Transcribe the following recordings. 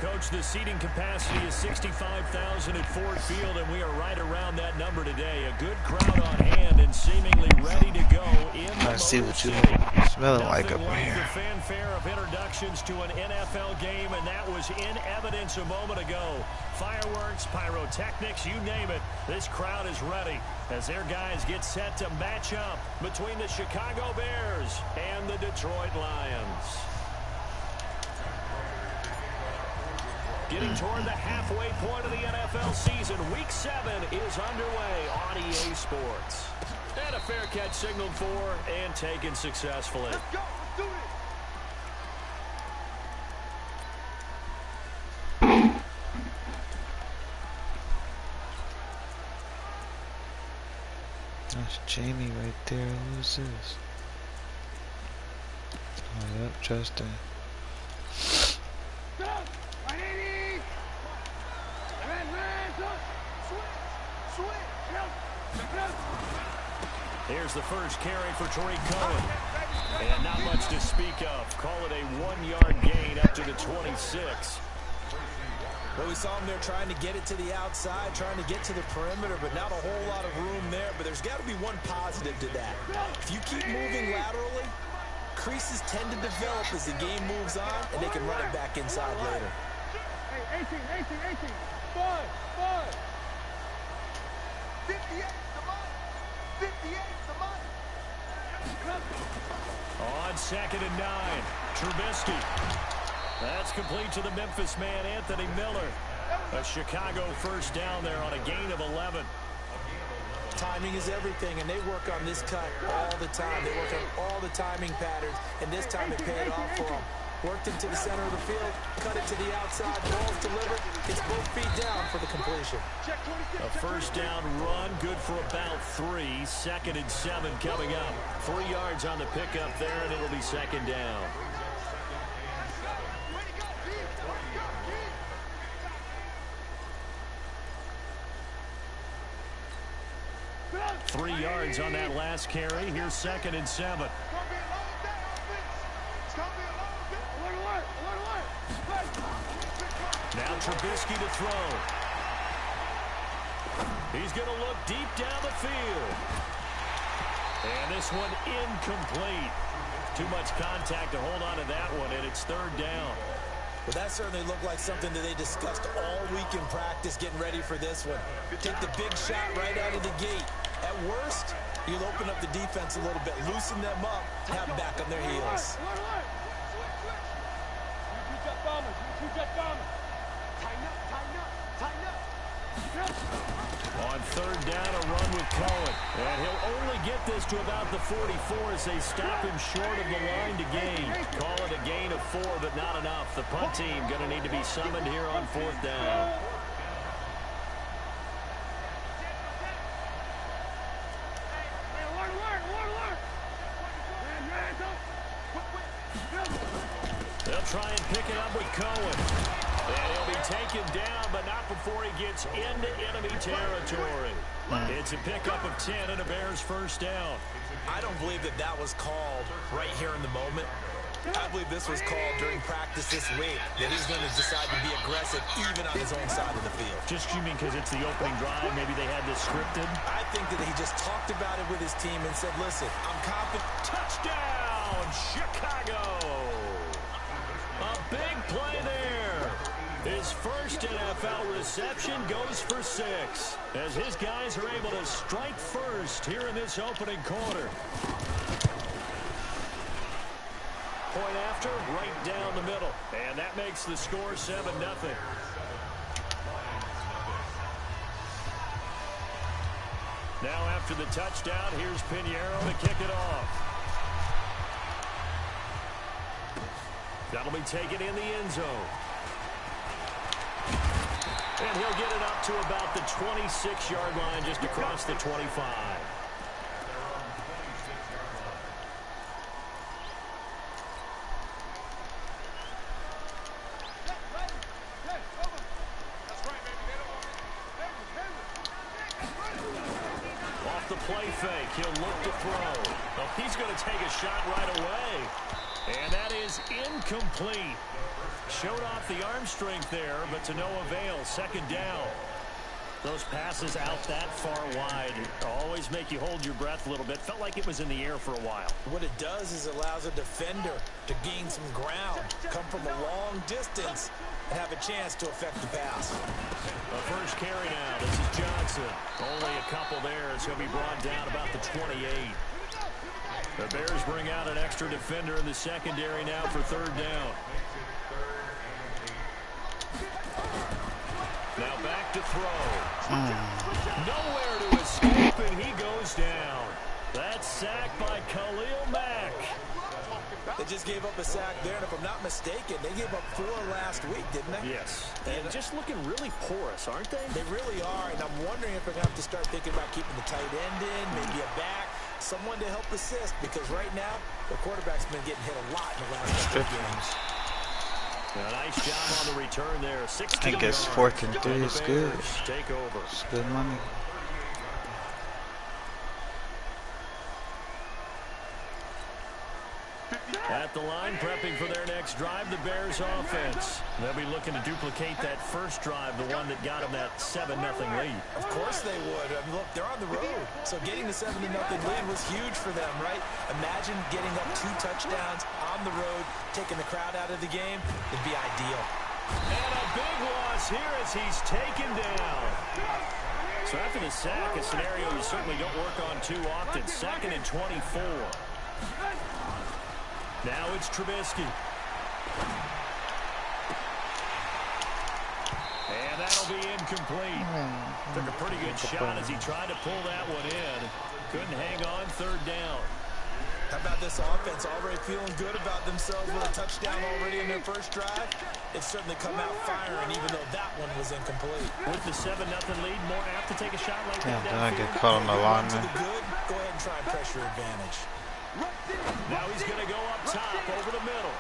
Coach, the seating capacity is 65,000 at Ford Field, and we are right around that number today. A good crowd on hand and seemingly ready to go in the I see what you smelling like up in here. The fanfare of introductions to an NFL game, and that was in evidence a moment ago. Fireworks, pyrotechnics, you name it. This crowd is ready as their guys get set to match up between the Chicago Bears and the Detroit Lions. Getting toward the halfway point of the NFL season, Week 7 is underway on EA Sports. And a fair catch signaled for and taken successfully. Let's go. Let's do this. That's Jamie right there. Who's this? Oh, yep, Justin. Here's the first carry for Tariq Cohen. And not much to speak of. Call it a 1-yard gain up to the 26. Well, we saw him there trying to get it to the outside, trying to get to the perimeter, but not a whole lot of room there. But there's got to be one positive to that. If you keep moving laterally, creases tend to develop as the game moves on, and they can run it back inside later. Hey, 18. 5. 58. 58 the money. On 2nd and 9, Trubisky. That's complete to the Memphis man, Anthony Miller. A Chicago first down there on a gain of 11. Timing is everything, and they work on this cut all the time. They work on all the timing patterns, and this time it paid off for them. Worked it to the center of the field, cut it to the outside, ball's delivered, gets both feet down for the completion. A first down run, good for about 3. 2nd and 7 coming up. 3 yards on the pickup there, and it'll be 2nd down. Three yards on that last carry. Here's 2nd and 7. Now Trubisky to throw. He's going to look deep down the field. And this one incomplete. Too much contact to hold on to that one, and it's 3rd down. Well, that certainly looked like something that they discussed all week in practice, getting ready for this one. Take the big shot right out of the gate. At worst, you'll open up the defense a little bit, loosen them up, have them back on their heels. On 3rd down, a run with Cohen. And he'll only get this to about the 44 as they stop him short of the line to gain. Call it a gain of 4, but not enough. The punt team going to need to be summoned here on 4th down. They'll try and pick it up with Cohen. And he'll be taken down, but not before he gets into enemy territory. It's a pickup of 10 and a Bears first down. I don't believe that that was called right here in the moment. I believe this was called during practice this week, that he's going to decide to be aggressive even on his own side of the field. Just you mean because it's the opening drive? Maybe they had this scripted? I think that he just talked about it with his team and said, listen, I'm confident. Touchdown, Chicago! A big play there. His first NFL reception goes for 6 as his guys are able to strike first here in this opening quarter. Point after, right down the middle. And that makes the score 7-0. Now after the touchdown, here's Pinheiro to kick it off. That'll be taken in the end zone. And he'll get it up to about the 26-yard line, just across the 25. Off the play fake, he'll look to throw. Oh, he's going to take a shot right away. And that is incomplete. Showed off the arm strength there, but to no avail. Second down. Those passes out that far wide always make you hold your breath a little bit. Felt like it was in the air for a while. What it does is allows a defender to gain some ground, come from a long distance, and have a chance to affect the pass. The first carry now. This is Johnson. Only a couple there as he'll be brought down about the 28. The Bears bring out an extra defender in the secondary now for third down. Now back to throw. Nowhere to escape, and he goes down. That's sacked by Khalil Mack. They just gave up a sack there, and if I'm not mistaken, they gave up 4 last week, didn't they? Yes. And just looking really porous, aren't they? They really are, and I'm wondering if they're going to have to start thinking about keeping the tight end in, maybe a back, someone to help assist, because right now, the quarterback's been getting hit a lot in the last couple of games. A nice job on the return there. 16 I guess yards. 4th and 3 is good. Take over. It's good money. At the line, prepping for their next drive, the Bears offense. They'll be looking to duplicate that first drive, the one that got them that 7-0 lead. Of course they would. I mean, look, they're on the road, so getting the 7-0 lead was huge for them, right? Imagine getting up 2 touchdowns on the road, taking the crowd out of the game. It'd be ideal. And a big loss here as he's taken down. So after the sack, a scenario you certainly don't work on too often. 2nd and 24. Now it's Trubisky. And that'll be incomplete. Took a pretty good shot as he tried to pull that one in. Couldn't hang on, third down. How about this offense already feeling good about themselves with a touchdown already in their first drive? It's certainly come out firing, even though that one was incomplete. With the 7-0 lead, more apt to take a shot like Damn, that. then I get caught on the line, man. Good, go ahead and try and pressure advantage. Now he's going to go up top over the middle.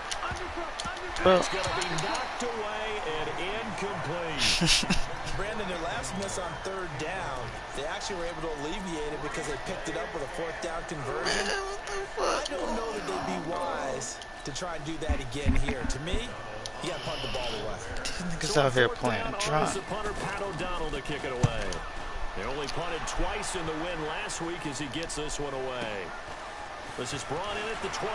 Well, It's going to be knocked away and incomplete. Brandon, their last miss on third down, they actually were able to alleviate it because they picked it up with a 4th down conversion. I don't know that they'd be wise to try and do that again here. To me, you got to punt the ball away. niggas out here playing It's the drunk. punter, Pat O'Donnell, to kick it away. They only punted twice in the win last week as he gets this one away. This is brought in at the 21.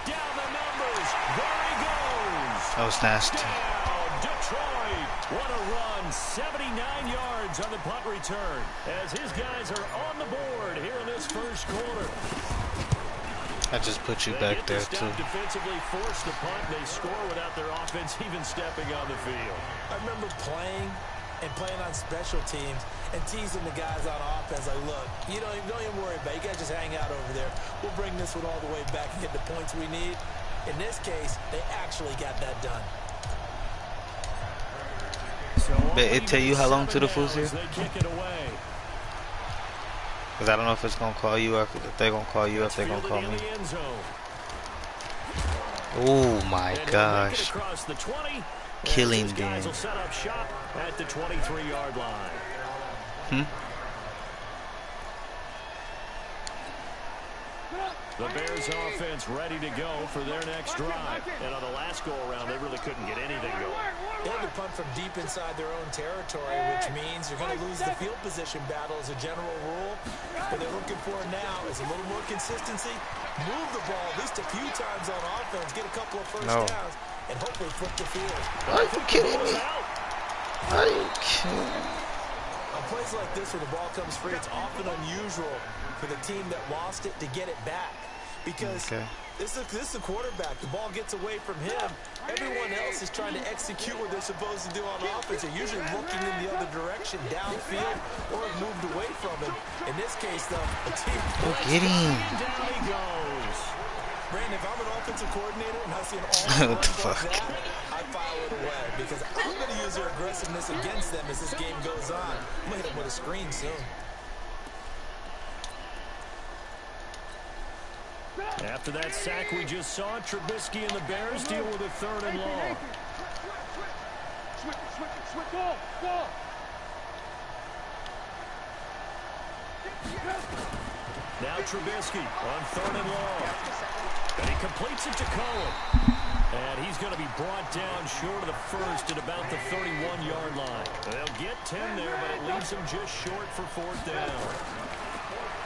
Down the numbers. There he goes. That was nasty. Down Detroit. What a run. 79 yards on the punt return as his guys are on the board here in this first quarter. I just put you They back get the there stop too. defensively, force the punt. They score without their offense even stepping on the field. I remember playing on special teams and teasing the guys on offense like, look, you don't even worry about it. You guys just hang out over there. We'll bring this one all the way back and get the points we need. In this case, they actually got that done. So But it tell you how long to the fool's here? They kick it away. Because I don't know if it's going to call you, if they're going to call you, if they're going to call me. Fielded in the end zone. Oh my And he'll make it gosh. across the 20. Killing These guys game. will set up shop at the 23-yard line. The Bears offense ready to go for their next drive. And on the last go-around, they really couldn't get anything going. They had to punt from deep inside their own territory, which means you're going to lose the field position battle as a general rule. What they're looking for now is a little more consistency. Move the ball at least a few times on offense, get a couple of first downs, and hopefully flip the field. Are you kidding me? Are you kidding me? On plays like this where the ball comes free, it's often unusual for the team that lost it to get it back. Because this is a quarterback. The ball gets away from him. Everyone else is trying to execute what they're supposed to do on offense. They're usually looking in the other direction, downfield, or moved away from him. In this case, though, the team... Go get him. Down he goes. Brandon, if I'm an offensive coordinator and I see an all What the runs like fuck? that, I file it away. Because I'm going to use their aggressiveness against them as this game goes on. I'm going to hit them with a screen soon. After that sack we just saw, Trubisky and the Bears deal with a 3rd and long. Now Trubisky on 3rd and long. And he completes it to Cohen. And he's going to be brought down short of the first at about the 31-yard line. They'll get 10 there, but it leaves them just short for 4th down.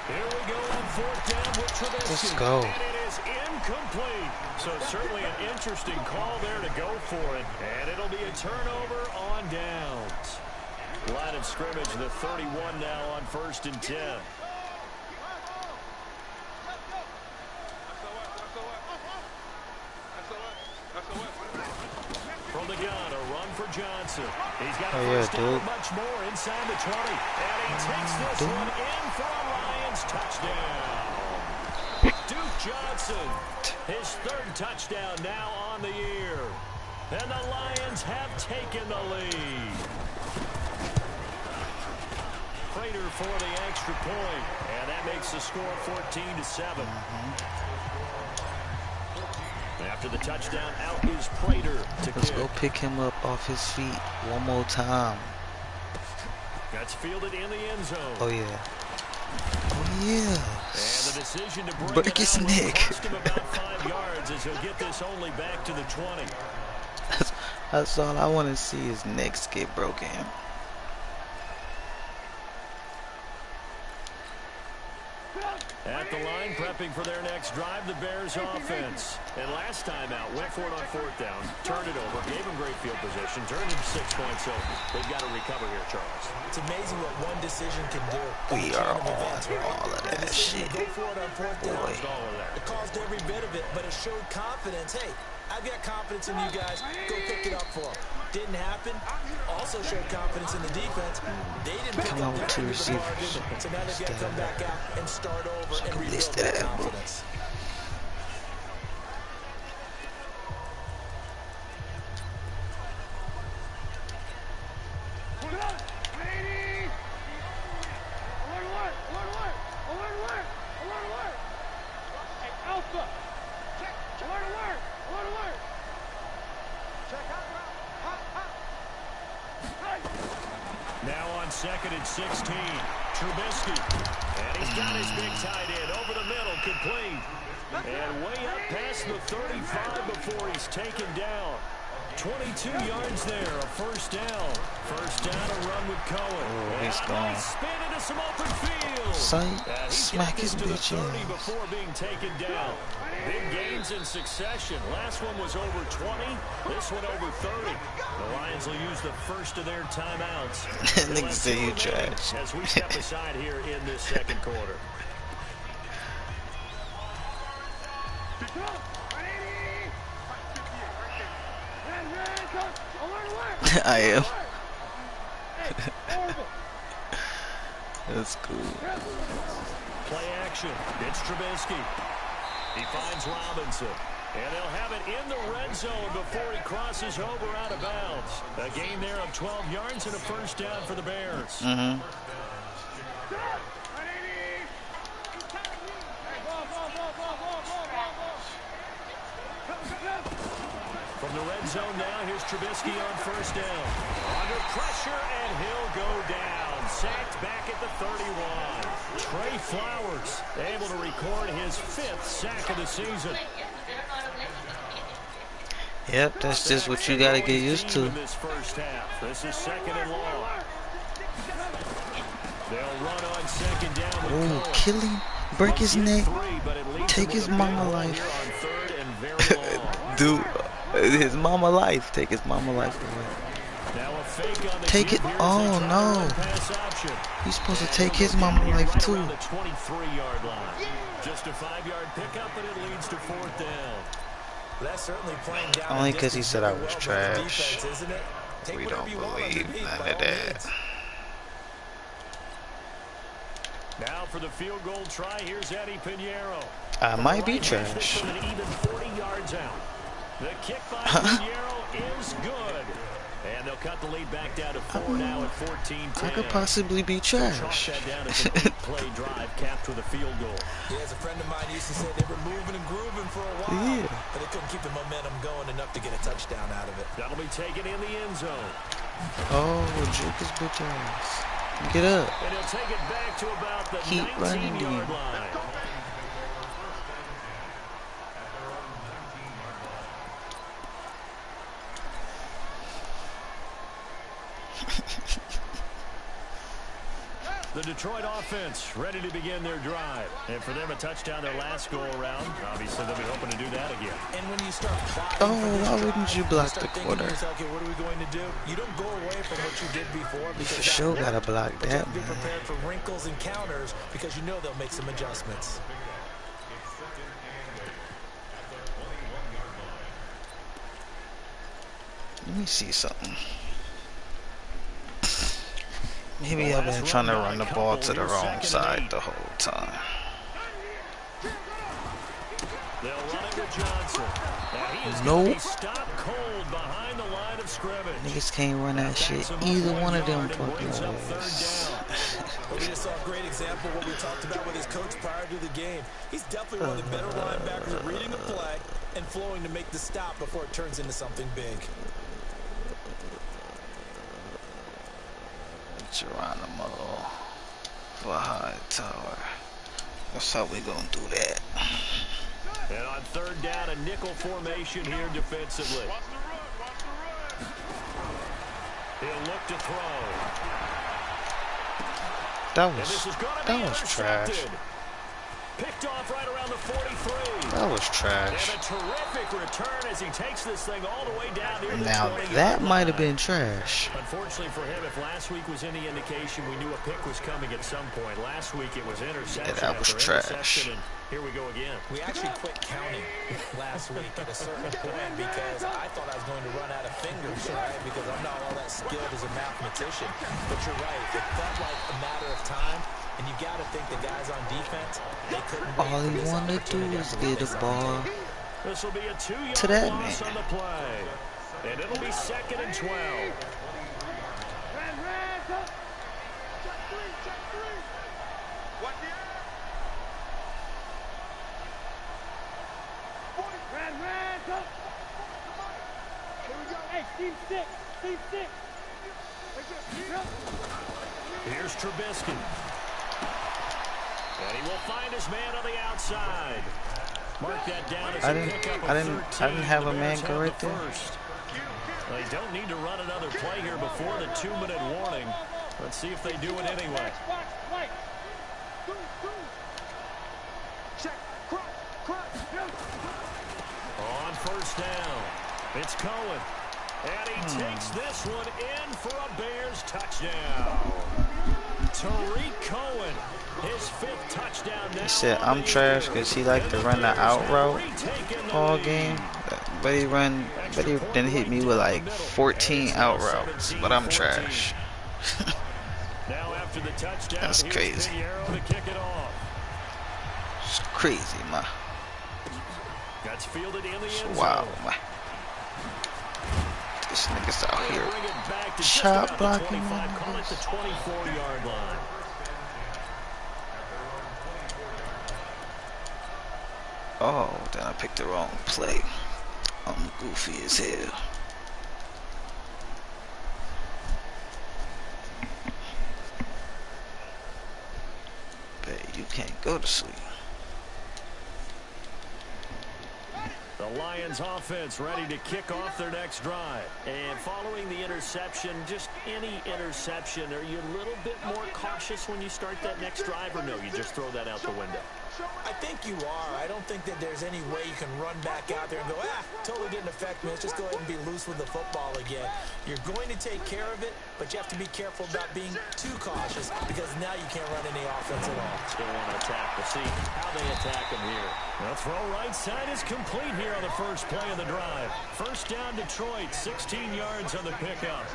Here we go on 4th down with Trubisky. Let's go. And it is incomplete. So certainly an interesting call there to go for it. And it'll be a turnover on downs. Line of scrimmage, the 31 now on 1st and 10. From the gun, a run for Johnson. He's got a first down, much more inside the 20. And he takes this one in for a Lions touchdown. Duke Johnson, his 3rd touchdown now on the year. And the Lions have taken the lead. Prater for the extra point. And that makes the score 14-7. After the touchdown, out is Prater to Let's kick. go pick him up off his feet one more time. That's fielded in the end zone. Oh yeah. Oh yeah. And the decision to bring Break it his out neck. cost him about 5 yards as he'll get this only back to the 20. That's all I want to see, his necks get broken. At the line, prepping for their next drive, the Bears offense. And last time out, went for it on 4th down, turned it over, gave him great field position, turned it 6 points over. They've got to recover here, Charles. It's amazing what one decision can do. We are on all of that shit. Go for it on 4th down. Boy. All of that. It caused every bit of it, but it showed confidence. Hey, I've got confidence in you guys. Go pick it up for them. Didn't happen. Also showed confidence in the defense. They didn't pick Come up on with their 2 end of the bargain, receivers. so now they've got to come back out and start over and rebuild list their that, boy. confidence. Now on 2nd and 16, Trubisky. And he's got his big tight end over the middle, complete. And way up past the 35 before he's taken down. 22 yards there, a 1st down. 1st down, a run with Cohen. Oh, he's gone. Spin into some open field. Sight, And he smack gets his to the bitch 30 ass. before being taken down. Big gains in succession. Last one was over 20. This one over 30. The Lions will use the first of their timeouts. Nigga say you trash. As we step aside here in this 2nd quarter. I am. That's cool. Play action. It's Trubisky. He finds Robinson. And they'll have it in the red zone before he crosses over out of bounds. A gain there of 12 yards and a 1st down for the Bears. From the red zone now, here's Trubisky on 1st down. Under pressure, and he'll go down. Sacked back at the 31. Trey Flowers able to record his 5th sack of the season. Yep, that's just what you gotta get used to. In this 1st half. This is 2nd and long. They'll run on 2nd down with Oh, Cohen. kill him, break his neck, 3, but it leaves take him his with a big mama hole life. here on 3rd and very long. Dude, his mama life, take his mama life away. Now a fake on the Take give it- here as oh, they try no. to run pass option. He's supposed to And take they'll his get mama down here life right too. around the 23-yard line. Just a 5-yard pickup, and it leads to 4th down. That's certainly playing down Only the 'cause he distance said I very was well by the trash. defense, isn't it? Take We whatever don't you want believe underneath, none by of all that. means. Now for the field goal try, here's Eddie Pinheiro. I From might the be right hash, trash. from an even 40 yards out. The kick by Pinheiro is good. And they'll cut the lead back down to 4 now at 14-10. I could possibly be trash. Chalk that down as a big play drive capped with a field goal. Yeah, as a friend of mine used to say, they were moving and grooving for a while, Yeah. but they couldn't keep the momentum going enough to get a touchdown out of it. That'll be taken in the end zone. Oh, juke his bitch ass. Get up. And he'll take it back to about the Keep running, 19-yard dude. line. The Detroit offense ready to begin their drive. And for them, a touchdown their last go-around. Obviously, they'll be hoping to do that again. And when you start plotting Oh, for this why drive, wouldn't you block start the thinking to quarter? yourself, okay, what are we going to do? You don't go away from what you did before because For that sure worked. gotta block But you have that, to be man. prepared for wrinkles and counters because you know they'll make some adjustments. Let me see something. Maybe I've been trying to run the ball to the wrong side the whole time. They'll run it with Johnson. Now he is Nope. gonna be stopped cold behind the line of scrimmage. Niggas can't run that shit. Backs him up Either 1 one of them yard and fucking brings up third ways. down. But we just saw a great example of what we talked about with his coach prior to the game. He's definitely one of the better linebackers at reading the play and flowing to make the stop before it turns into something big. Geronimo for high tower. That's how we gonna do that. And on third down, a nickel formation here defensively. He'll look to throw. That And this is going to be was trash. intercepted. Picked off right around the 43. That was And trash. a terrific return as he takes this thing all the way down near the Now 20-yard that might have line. been trash. Unfortunately for him, if last week was any indication, we knew a pick was coming at some point. Last week it was interception Yeah, that was after trash. interception, and here we go again. We actually quit counting last week at a certain point because I thought I was going to run out of fingers, right? Because I'm not all that skilled as a mathematician. But you're right. It felt like a matter of time. And you got to think the guys on defense, they couldn't wait All for he this wanna do opportunity is to get this a ball This will be a 2-yard to that loss man. on the play. And it'll be 2nd and 12. Red, up. Check three. What the Red, up. Here we go. Hey, team 6. Team 6. Here's Trubisky. And he will find his man on the outside. Mark that down as I a didn't- pickup of I didn't 13. have The a man Bears go have right the there. first. They don't need to run another play here before the 2-minute warning. Let's see if they do it anyway. Watch, wait. Check. Cross. On first down, it's Cohen. And he takes this one in for a Bears touchdown. Tariq Cohen, his 5th touchdown now. He said on I'm the trash year. because he liked to run the out route all game. But he then hit me with like 14 out routes. But I'm trash. Now after the touchdown, That's here's crazy. Pinheiro to kick it off. It's crazy, man. That's fielded in the end zone. Wow, man. This nigga's out They here. bring it back to just Shot about the blocking 25, call it the 24-yard line. Oh, then I picked the wrong play. I'm goofy as hell. Bet you can't go to sleep. The Lions offense ready to kick off their next drive. And following the interception, just any interception, are you a little bit more cautious when you start that next drive, or no, you just throw that out the window? I think you are. I don't think that there's any way you can run back out there and go, totally didn't affect me. Let's just go ahead and be loose with the football again. You're going to take care of it, but you have to be careful about being too cautious because now you can't run any offense at all. Still want to attack. We'll see how they attack him here. The throw right side is complete here on the first play of the drive. First down Detroit, 16 yards on the pickup.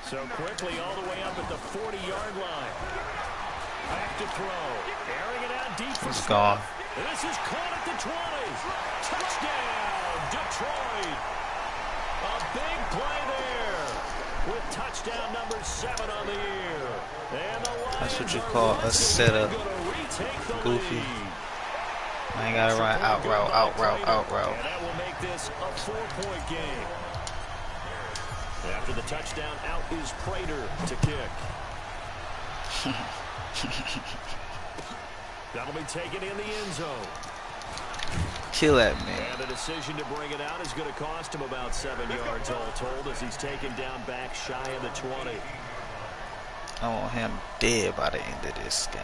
So quickly all the way up at the 40-yard line. Back to throw. Airing it out deep for It's Smith. gone. This is caught at the 20s. Touchdown, Detroit. A big play there with touchdown number 7 on the year. And the Lions That's what you are call a once setup. again gonna retake the Goofy. lead. I ain't gotta run out route, out route, out route. And that will make this a 4-point game. After the touchdown, out is Prater to kick. That'll be taken in the end zone. Kill that man. And the decision to bring it out is going to cost him about 7 yards all told as he's taken down back shy of the 20. I want him dead by the end of this game.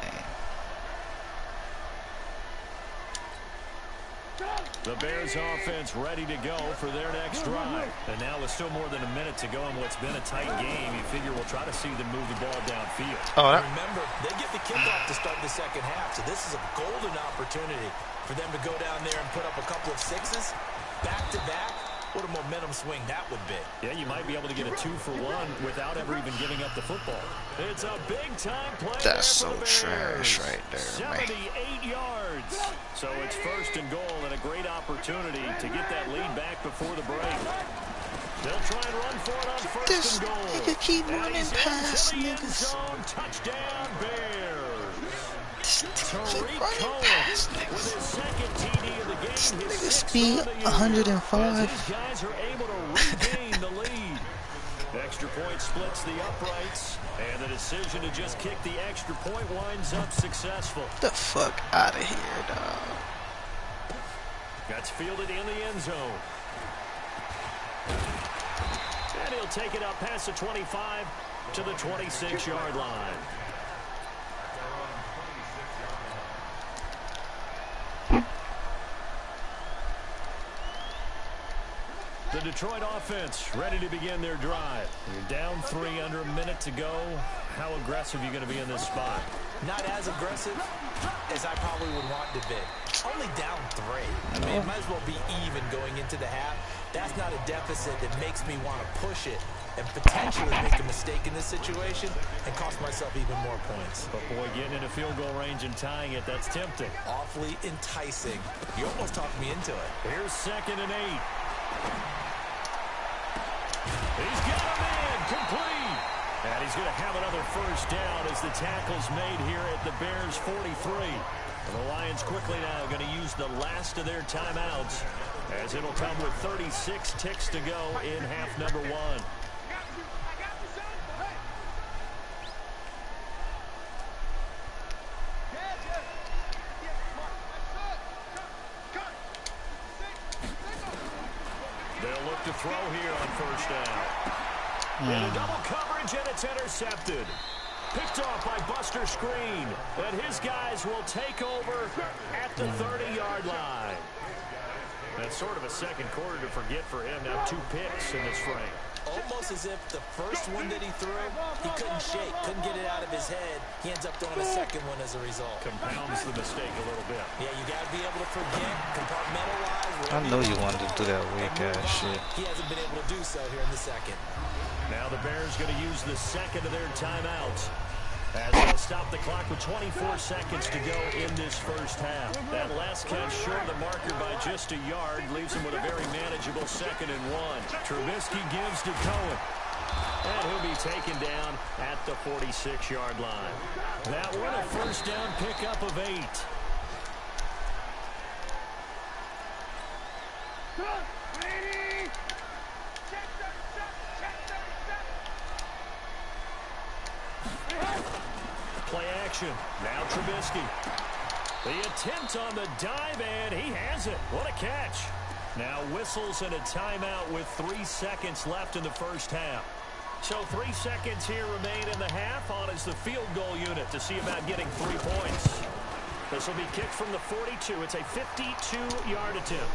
The Bears offense ready to go for their next drive. And now with still more than a minute to go in what's been a tight game, you figure we'll try to see them move the ball downfield. Oh, remember, they get the kickoff to start the second half, so this is a golden opportunity for them to go down there and put up a couple of sixes back-to-back. What a momentum swing that would be. Yeah, you might be able to get a 2-for-1 without ever even giving up the football. It's a big-time play. That's so trash right there, 78 yards. So it's first and goal and a great opportunity to get that lead back before the break. They'll try and run for it on first and goal. Nigga keep running past niggas. Touchdown, Bears. Keep running past niggas. With his second TD of the game, his Nigga sixth speed on the year. 105. These guys are able to regain the lead. Extra point splits the uprights, and the decision to just kick the extra point winds up successful. Get the fuck out of here, dog. That's fielded in the end zone. And he'll take it up past the 25 to the 26-yard line. The Detroit offense ready to begin their drive. You're down 3 under a minute to go. How aggressive are you going to be in this spot? Not as aggressive as I probably would want to be. Only down 3. I mean, it might as well be even going into the half. That's not a deficit that makes me want to push it and potentially make a mistake in this situation and cost myself even more points. But boy, getting into field goal range and tying it, that's tempting. Awfully enticing. You almost talked me into it. Here's 2nd and 8. He's got a man complete. And he's going to have another first down as the tackle's made here at the Bears 43. And the Lions quickly now going to use the last of their timeouts as it'll come with 36 ticks to go in half number 1. They'll look to throw here on first down. In a double coverage, and it's intercepted. Picked off by Buster Skrine. And his guys will take over at the 30-yard line. That's sort of a second quarter to forget for him. Now 2 picks in this frame. Almost as if the first one that he threw, he couldn't shake, couldn't get it out of his head. He ends up throwing a second one as a result. Compounds the mistake a little bit. Yeah, you got to be able to forget, compartmentalize. I know you wanted to do that weak ass shit. He hasn't been able to do so here in the second. Now the Bears going to use the second of their timeouts as they'll stop the clock with 24 seconds to go in this first half. That last catch short of the marker by just a yard leaves him with a very manageable 2nd and 1. Trubisky gives to Cohen. And he'll be taken down at the 46-yard line. That one a first down pickup of 8. Play action. Now Trubisky. The attempt on the dive, and he has it. What a catch. Now whistles and a timeout with 3 seconds left in the first half. So 3 seconds here remain in the half. On is the field goal unit to see about getting 3 points. This will be kicked from the 42. It's a 52-yard attempt.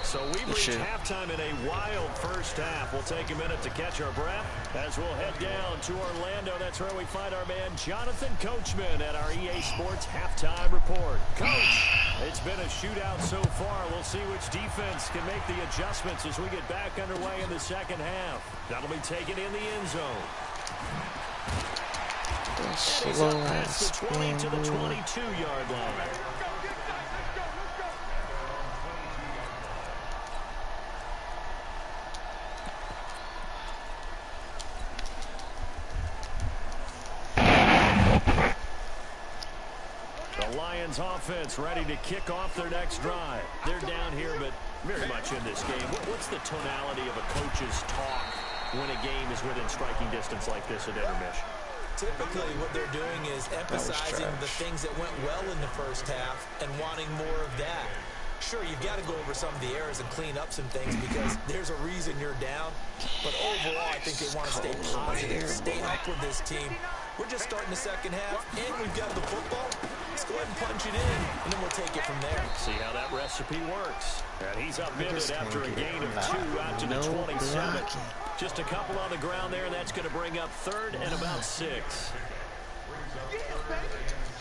So we've reached halftime in a wild first half. We'll take a minute to catch our breath as we'll head down to Orlando. That's where we find our man Jonathan Coachman at our EA Sports Halftime Report. Coach, it's been a shootout so far. We'll see which defense can make the adjustments as we get back underway in the second half. That'll be taken in the end zone. He's up past the 20 to the 22-yard line. Lions offense ready to kick off their next drive. They're down here, but very much in this game. What's the tonality of a coach's talk when a game is within striking distance like this at intermission? Typically, what they're doing is emphasizing the things that went well in the first half and wanting more of that. Sure, you've got to go over some of the errors and clean up some things because there's a reason you're down. But overall, I think they want to stay positive, stay up with this team. We're just starting the second half, and we've got the football. Let's go ahead and punch it in, and then we'll take it from there. See how that recipe works. And he's upended after a gain of 2 out to the 27. Just a couple on the ground there, and that's going to bring up 3rd and about 6. Yeah, baby.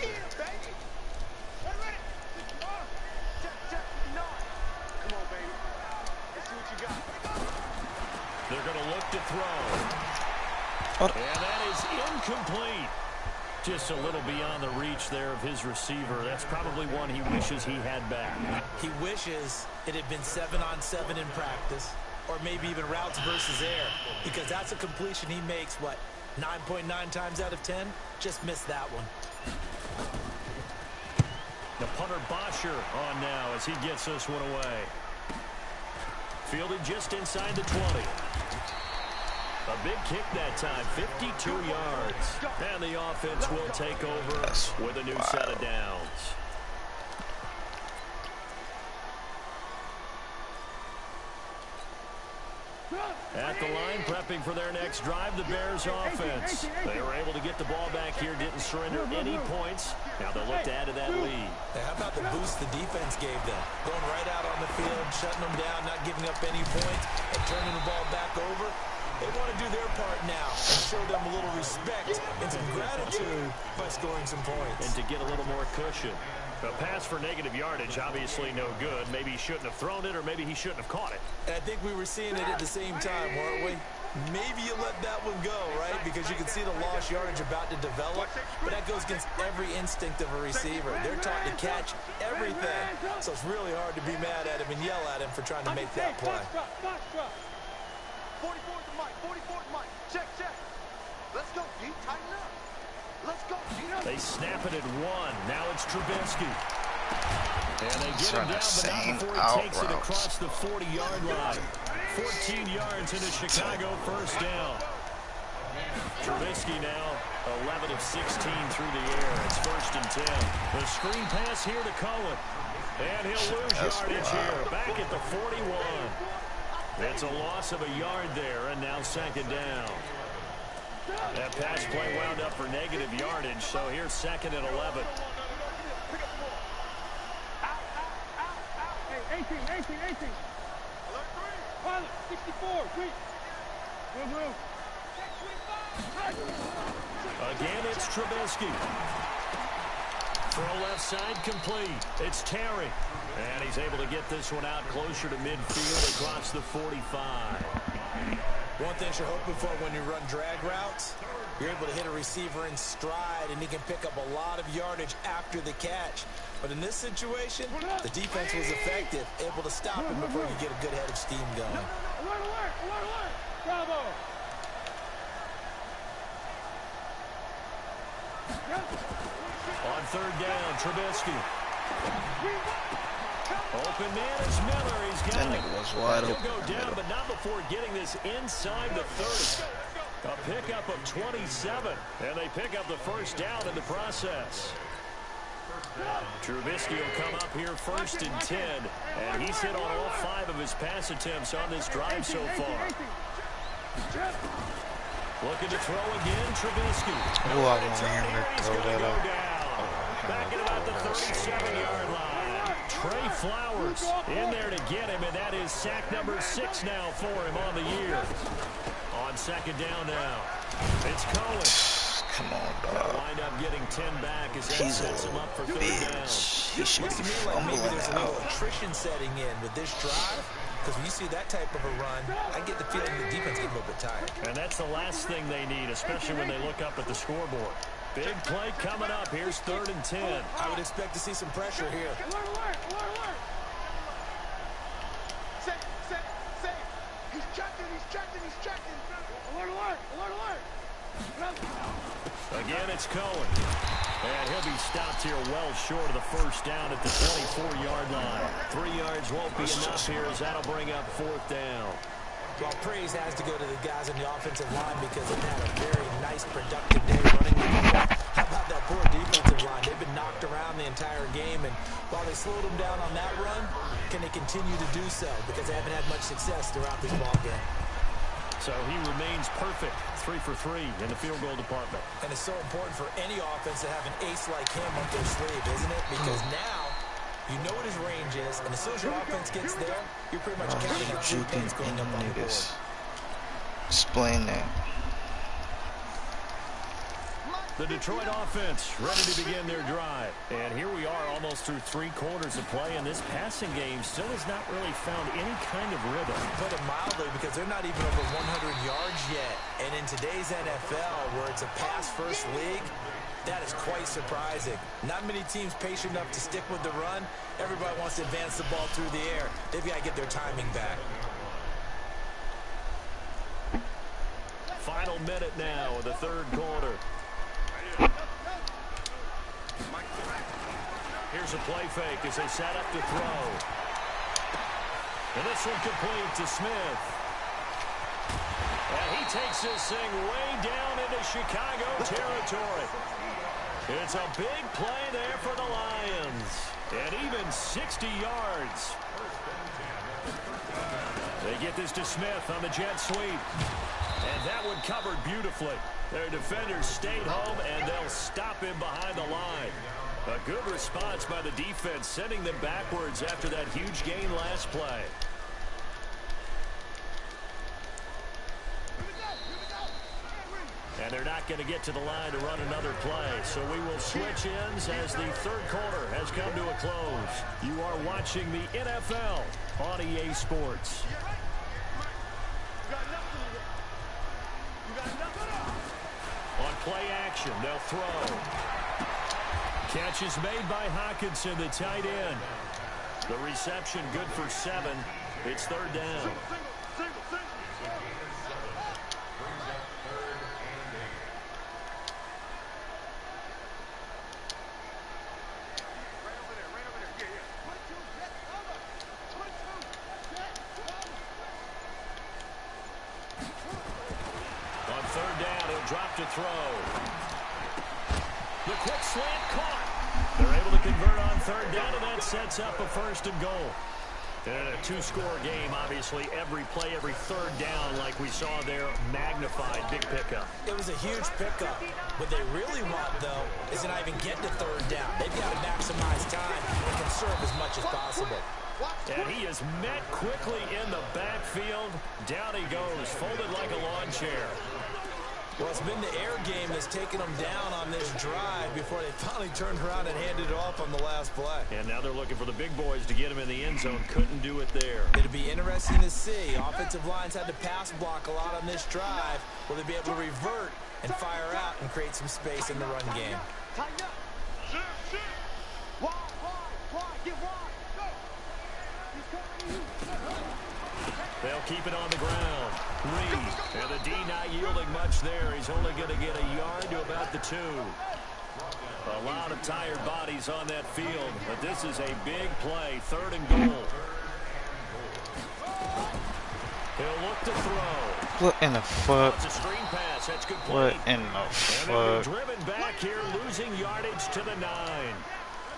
Yeah, baby. Hey, ready? Check. Come on, baby. Let's see what you got. They're going to look to throw. What? And that is incomplete. Just a little beyond the reach there of his receiver. That's probably one he wishes he had back. He wishes it had been 7-on-7 in practice, or maybe even routes versus air, because that's a completion he makes, what, 9.9 times out of 10? Just missed that one. The punter Bosher on now as he gets this one away. Fielded just inside the 20. A big kick that time, 52 yards. And the offense will take over with a new set of downs. At the line, prepping for their next drive, the Bears offense. They were able to get the ball back here, didn't surrender any points. Now they'll look to add to that lead. Hey, how about the boost the defense gave them? Going right out on the field, shutting them down, not giving up any points, and turning the ball back over. They want to do their part now and show them a little respect and some gratitude by scoring some points. And to get a little more cushion. A pass for negative yardage, obviously no good. Maybe he shouldn't have thrown it, or maybe he shouldn't have caught it. And I think we were seeing it at the same time, weren't we? Maybe you let that one go, right? Because you can see the lost yardage about to develop. But that goes against every instinct of a receiver. They're taught to catch everything. So it's really hard to be mad at him and yell at him for trying to make that play. 44 to Mike. 44 to Mike. Check. Let's go, D. Tighten up. Let's go, D. They snap it at 1. Now it's Trubisky. And they get him down, but not before he takes it across the 40-yard line. 14 yards into Chicago, first down. Trubisky now 11 of 16 through the air. It's 1st and 10. The screen pass here to Cohen. And he'll lose yardage here. Back at the 41. It's a loss of a yard there, and now 2nd down. That pass play wound up for negative yardage, so here's 2nd and 11. Hey, 18. Pilot, 64, quick. Move. Again, it's Trubisky. Throw left side complete. It's Terry. And he's able to get this one out closer to midfield across the 45. One thing you're hoping for when you run drag routes, you're able to hit a receiver in stride, and he can pick up a lot of yardage after the catch. But in this situation, the defense was effective, able to stop him before you get a good head of steam going. Alert. Bravo. On 3rd down, Trubisky. Open man is Miller. He's got That nigga was wide open. He'll go down, but not before getting this inside the 30. A pickup of 27, and they pick up the first down in the process. Trubisky will come up here 1st and 10, and he's hit on all 5 of his pass attempts on this drive so far. Looking to throw again, Trubisky. Oh, I want him to throw that up. Back at about the 37-yard line. Trey Flowers in there to get him, and that is sack number 6 now for him on the year. On 2nd down now, it's Cohen. Come on, dog. Wind up getting 10 back as that He's sets him up for 3rd down. bitch. He should Looks be to me like maybe fumbling there's a little out. attrition setting in with this drive, because when you see that type of a run, I get the feeling the defense gets a little bit tired. And that's the last thing they need, especially when they look up at the scoreboard. Big play coming up. Here's 3rd and 10. I would expect to see some pressure here. Alert. Safe. He's checking. Alert. Again, it's Cohen. And he'll be stopped here well short of the first down at the 24-yard line. 3 yards won't be enough here as that'll bring up 4th down. Well, praise has to go to the guys on the offensive line because they've had a very nice, productive day running the football. How about that poor defensive line? They've been knocked around the entire game, and while they slowed them down on that run, can they continue to do so? Because they haven't had much success throughout this ball game. So he remains perfect, 3 for 3 in the field goal department. And it's so important for any offense to have an ace like him up their sleeve, isn't it? Because now you know what his range is, and as soon as your offense gets there, you're pretty much counting on 3 points going up on the board. Explain that. The Detroit offense ready to begin their drive. And here we are almost through 3 quarters of play, and this passing game still has not really found any kind of rhythm. Put it mildly, because they're not even over 100 yards yet. And in today's NFL, where it's a pass-first league, that is quite surprising. Not many teams patient enough to stick with the run. Everybody wants to advance the ball through the air. They've got to get their timing back. Final minute now of the 3rd quarter. Here's a play fake as they set up to throw. And this one complete to Smith. And he takes this thing way down into Chicago territory. It's a big play there for the Lions. And even 60 yards. They get this to Smith on the jet sweep. And that one covered beautifully. Their defenders stayed home, and they'll stop him behind the line. A good response by the defense, sending them backwards after that huge gain last play. And they're not going to get to the line to run another play. So we will switch ends as the 3rd quarter has come to a close. You are watching the NFL on EA Sports. On play action, they'll throw. Catch is made by Hockenson, the tight end. The reception good for 7. It's 3rd down. On 3rd down, he'll drop to throw. The quick slant caught. They're able to convert on 3rd down, and that sets up a 1st and goal. And a 2-score game, obviously, every play, every 3rd down, like we saw there, magnified, big pickup. It was a huge pickup. What they really want, though, is to not even get to 3rd down. They've got to maximize time and conserve as much as possible. And he is met quickly in the backfield. Down he goes, folded like a lawn chair. Well, it's been the air game that's taken them down on this drive before they finally turned around and handed it off on the last play. And now they're looking for the big boys to get him in the end zone. Couldn't do it there. It'll be interesting to see. Offensive lines had to pass block a lot on this drive. Will they be able to revert and fire out and create some space in the run game? They'll keep it on the ground. Reed, and the D not yielding much there. He's only going to get a yard to about the 2. A lot of tired bodies on that field, but this is a big play, 3rd and goal. He'll look to throw. What in the fuck? It's a screen pass. That's good play. What in the And they'll be fuck? driven back here, losing yardage to the 9.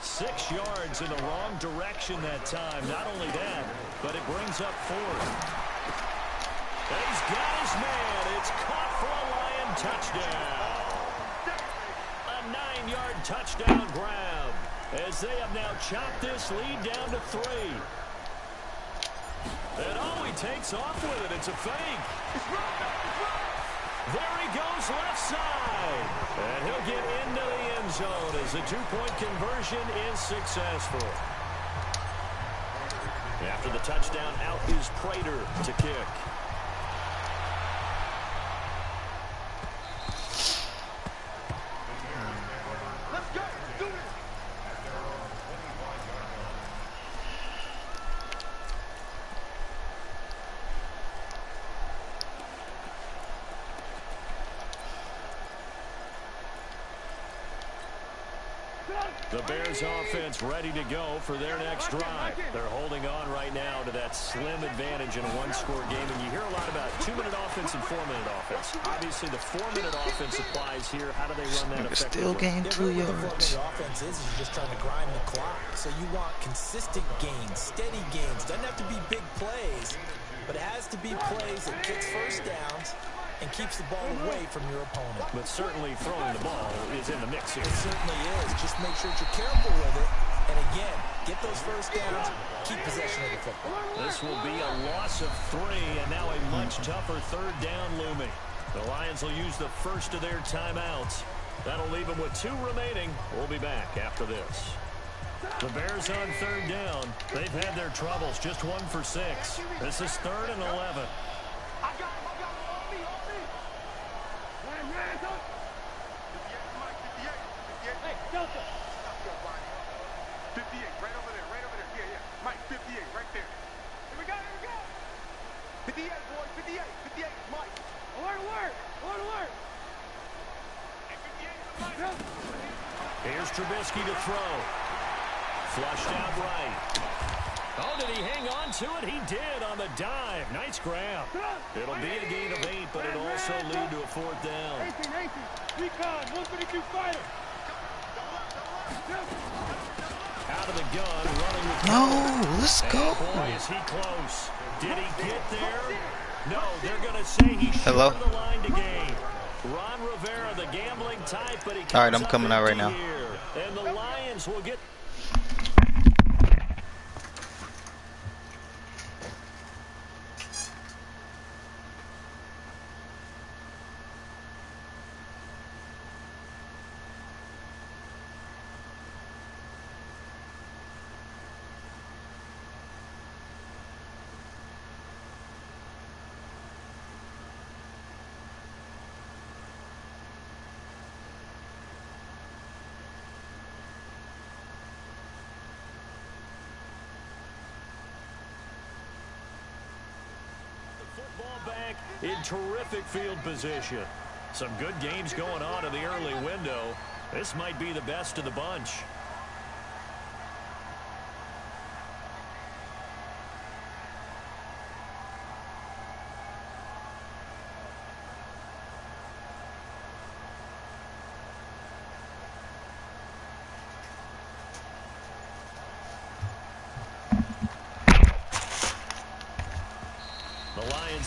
6 yards in the wrong direction that time. Not only that, but it brings up 4th. And he's got his man. It's caught for a Lion touchdown. A 9-yard touchdown grab as they have now chopped this lead down to 3. And oh, he takes off with it. It's a fake. There he goes left side. And he'll get into the end zone as the 2-point conversion is successful. After the touchdown, out is Prater to kick. The Bears offense ready to go for their next drive. They're holding on right now to that slim advantage in a one-score game. And you hear a lot about 2-minute offense and 4-minute offense. Obviously, the 4-minute offense applies here. How do they run that effectively? Still gain 2 yards. The 4-minute offense is you're just trying to grind the clock. So you want consistent gains, steady gains. Doesn't have to be big plays, but it has to be plays that gets first downs and keeps the ball away from your opponent. But certainly throwing the ball is in the mix here. It certainly is. Just make sure that you're careful with it. And again, get those first downs, keep possession of the football. This will be a loss of 3, and now a much tougher third down looming. The Lions will use the first of their timeouts. That'll leave them with 2 remaining. We'll be back after this. The Bears on third down. They've had their troubles, just 1 for 6. This is 3rd and 11. Here's Trubisky to throw. Flushed out right. Oh, did he hang on to it? He did on the dive. Nice grab. It'll be a gain of 8, but it'll also lead to a 4th down. Recon, 152 fighter. Out of the gun, running with No, let's go. Boy, is he close. Did he get there? No, they're going to say he should have the line to gain. Ron Rivera, the gambling type, but he comes all right, I'm coming out right now. here. And the Lions will get... Ball back in terrific field position. Some good games going on in the early window. This might be the best of the bunch.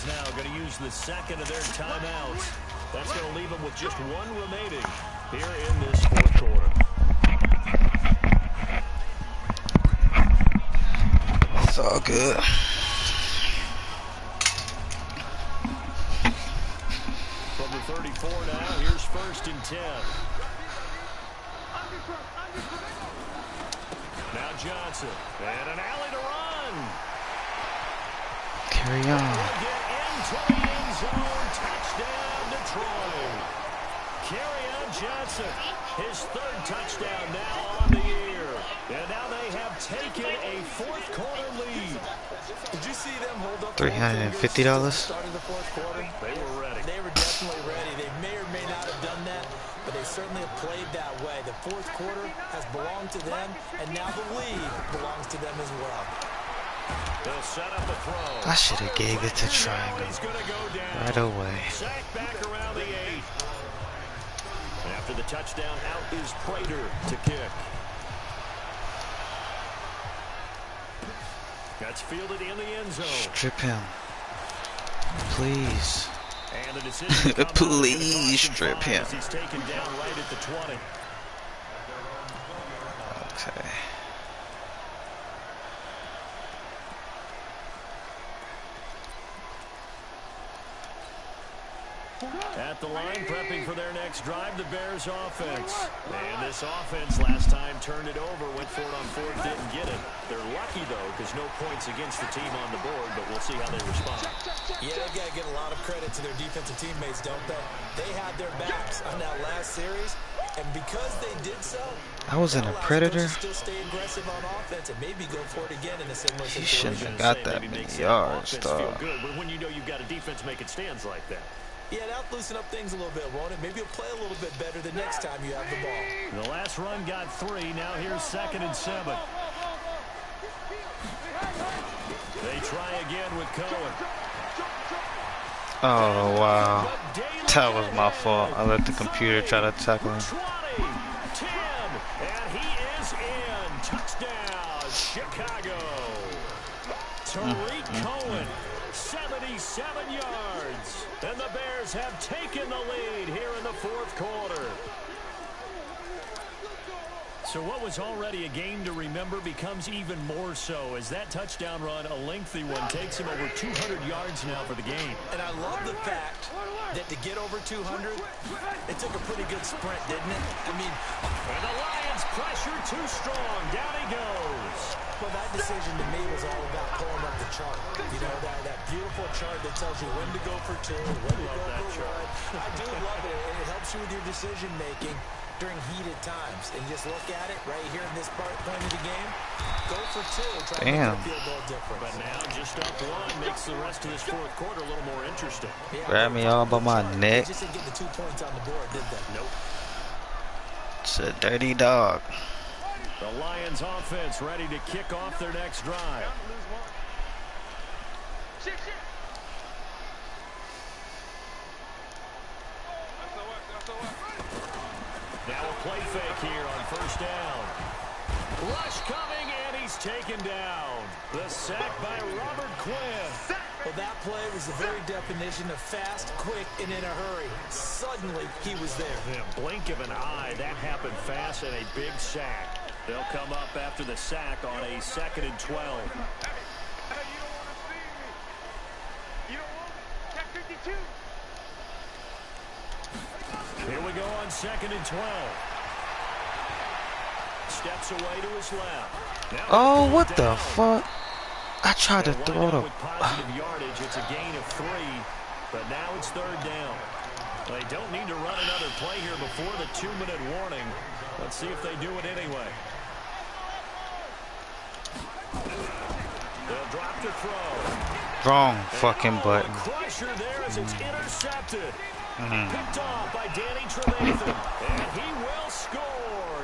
Now going to use the second of their timeouts. That's going to leave them with just 1 remaining here in this 4th quarter. It's all good. From the 34 now, here's 1st and 10. Now Johnson, and an alley to run. Carry on. Into the end zone, touchdown Detroit. Kerryon Johnson, his 3rd touchdown now on the year. And now they have taken a 4th quarter lead. Did you see them hold up $350? Started the 4th quarter? They were ready. They were definitely ready. They may or may not have done that, but they certainly have played that way. The 4th quarter has belonged to them, and now the lead belongs to them as well. They'll set up the throw. I should have gave it to Triangle right away. Sack back around the 8. And after the touchdown, out is Prater to kick. That's fielded in the end zone. Strip him. Please. And the decision comes Please strip him. as he's taken down right at the 20. Okay. At the line, prepping for their next drive, the Bears offense. And this offense last time turned it over, went for it on 4th, didn't get it. They're lucky, though, because no points against the team on the board, but we'll see how they respond. Yeah, they got to give a lot of credit to their defensive teammates, don't they? They had their backs on that last series, and because they did so, I was in a Predator. still stay aggressive on offense and maybe go for it again in a similar He situation. shouldn't have got that many yards, Feel dog. good, but when you know you've got a defense making stands like that. Yeah, that'll loosen up things a little bit, won't it? Maybe you'll play a little bit better the next time you have the ball. The last run got 3. Now here's 2nd and 7. They try again with Cohen. Oh, wow. That was my fault. I let the computer try to tackle him. 20, 10, and he is in. Touchdown, Chicago. Tariq Cohen, 77 yards. And the Bears have taken the lead here in the 4th quarter. So what was already a game to remember becomes even more so as that touchdown run, a lengthy one, takes him over 200 yards now for the game. And I love the fact that to get over 200, it took a pretty good sprint, didn't it? I mean, and the Lions pressure too strong. Down he goes. Well, that decision to me was all about pulling up the chart. You know, that beautiful chart that tells you when to go for 2, when to go for 1. I do love it. It helps you with your decision making during heated times. And just look at it right here in this point of the game. Go for 2. Try to make the field goal difference. But now just up 1 makes the rest of this 4th quarter a little more interesting. Yeah, grab me all by my neck. Just didn't get the 2 points on the board, did they? Nope. It's a dirty dog. The Lions offense ready to kick off their next drive. Now a play fake here on 1st down. Rush coming, and he's taken down. The sack by Robert Quinn. Well, that play was the very definition of fast, quick, and in a hurry. Suddenly, he was there. In a blink of an eye, that happened fast and a big sack. They'll come up after the sack on a 2nd and 12. Here we go on 2nd and 12. Steps away to his left. Now oh, what the fuck? I tried to throw the... With positive yardage, it's a gain of 3, but now it's 3rd down. They don't need to run another play here before the 2-minute warning. Let's see if they do it anyway. They'll drop the throw. Wrong fucking button. Crusher there as it's intercepted. Picked off by Danny Trevathan. And he will score.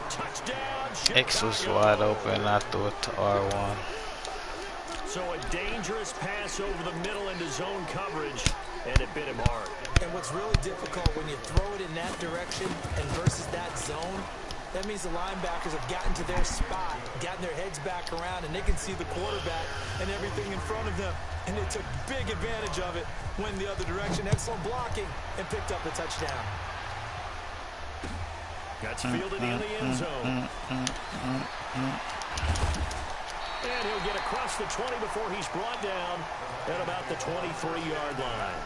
Touchdown, Chicago. X was wide open. I threw it to R1. So a dangerous pass over the middle into zone coverage, and it bit him hard. And what's really difficult when you throw it in that direction and versus that zone, that means the linebackers have gotten to their spot, gotten their heads back around, and they can see the quarterback and everything in front of them. And they took big advantage of it, went the other direction, excellent blocking, and picked up a touchdown. That's fielded in the end zone. And he'll get across the 20 before he's brought down at about the 23-yard line.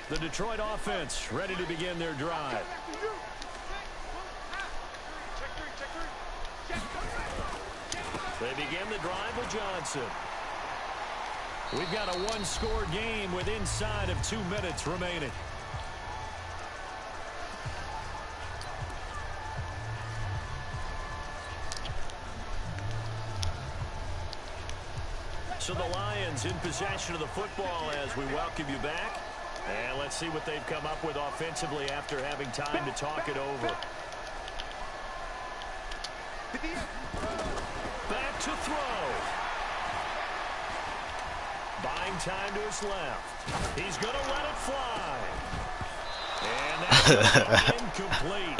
The Detroit offense ready to begin their drive. They begin the drive with Johnson. We've got a one-score game with inside of 2 minutes remaining. So the Lions in possession of the football as we welcome you back. And let's see what they've come up with offensively after having time to talk it over. Back to throw. Buying time to his left. He's going to let it fly. And that's incomplete.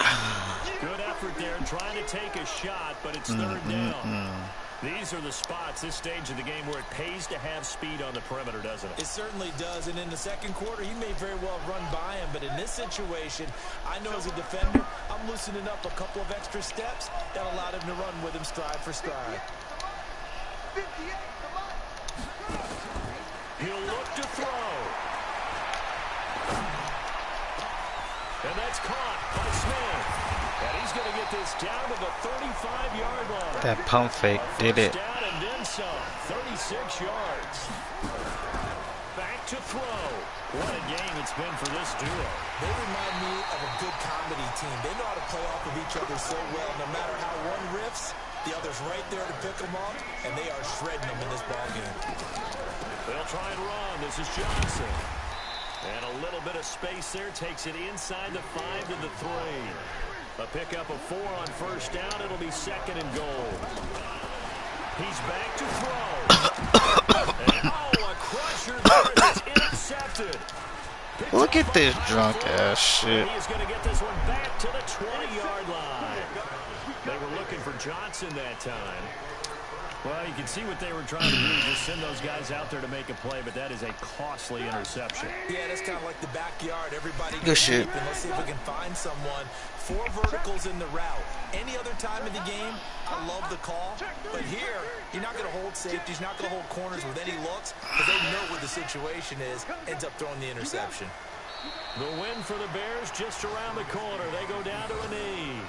Good effort there trying to take a shot, but it's 3rd down. These are the spots, this stage of the game, where it pays to have speed on the perimeter, doesn't it? It certainly does, and in the 2nd quarter, he may very well run by him, but in this situation, I know as a defender, I'm loosening up a couple of extra steps that allowed him to run with him stride for stride. He'll look to throw. And that's caught by Smith. And he's going to get this down to the 35-yard line. That pump fake did it. Down and then face-off, 36 yards. Back to throw. What a game it's been for this duo. They remind me of a good comedy team. They know how to play off of each other so well. No matter how one riffs, the other's right there to pick them up, and they are shredding them in this ballgame. They'll try and run. This is Johnson. And a little bit of space there. Takes it inside the 5 to the 3. A pickup of 4 on first down. It'll be 2nd and goal. He's back to throw. And, a crusher there that's intercepted. Look at this drunk ass shit. He's going to get this one back to the 20-yard line. They were looking for Johnson that time. Well, you can see what they were trying to do, just send those guys out there to make a play, but that is a costly interception. Yeah, that's kind of like the backyard. Everybody good shit. And let's see if we can find someone. 4 verticals in the route. Any other time in the game, I love the call. But here, you're not going to hold safeties, not going to hold corners with any looks, because they know what the situation is, ends up throwing the interception. The win for the Bears just around the corner. They go down to a knee.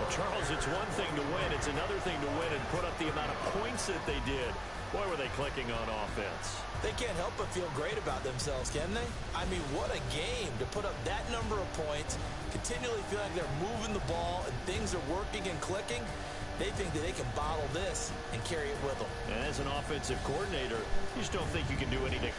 Charles, it's one thing to win. It's another thing to win and put up the amount of points that they did. Boy, were they clicking on offense. They can't help but feel great about themselves, can they? I mean, what a game to put up that number of points, continually feel like they're moving the ball and things are working and clicking. They think that they can bottle this and carry it with them. And as an offensive coordinator, you just don't think you can do anything.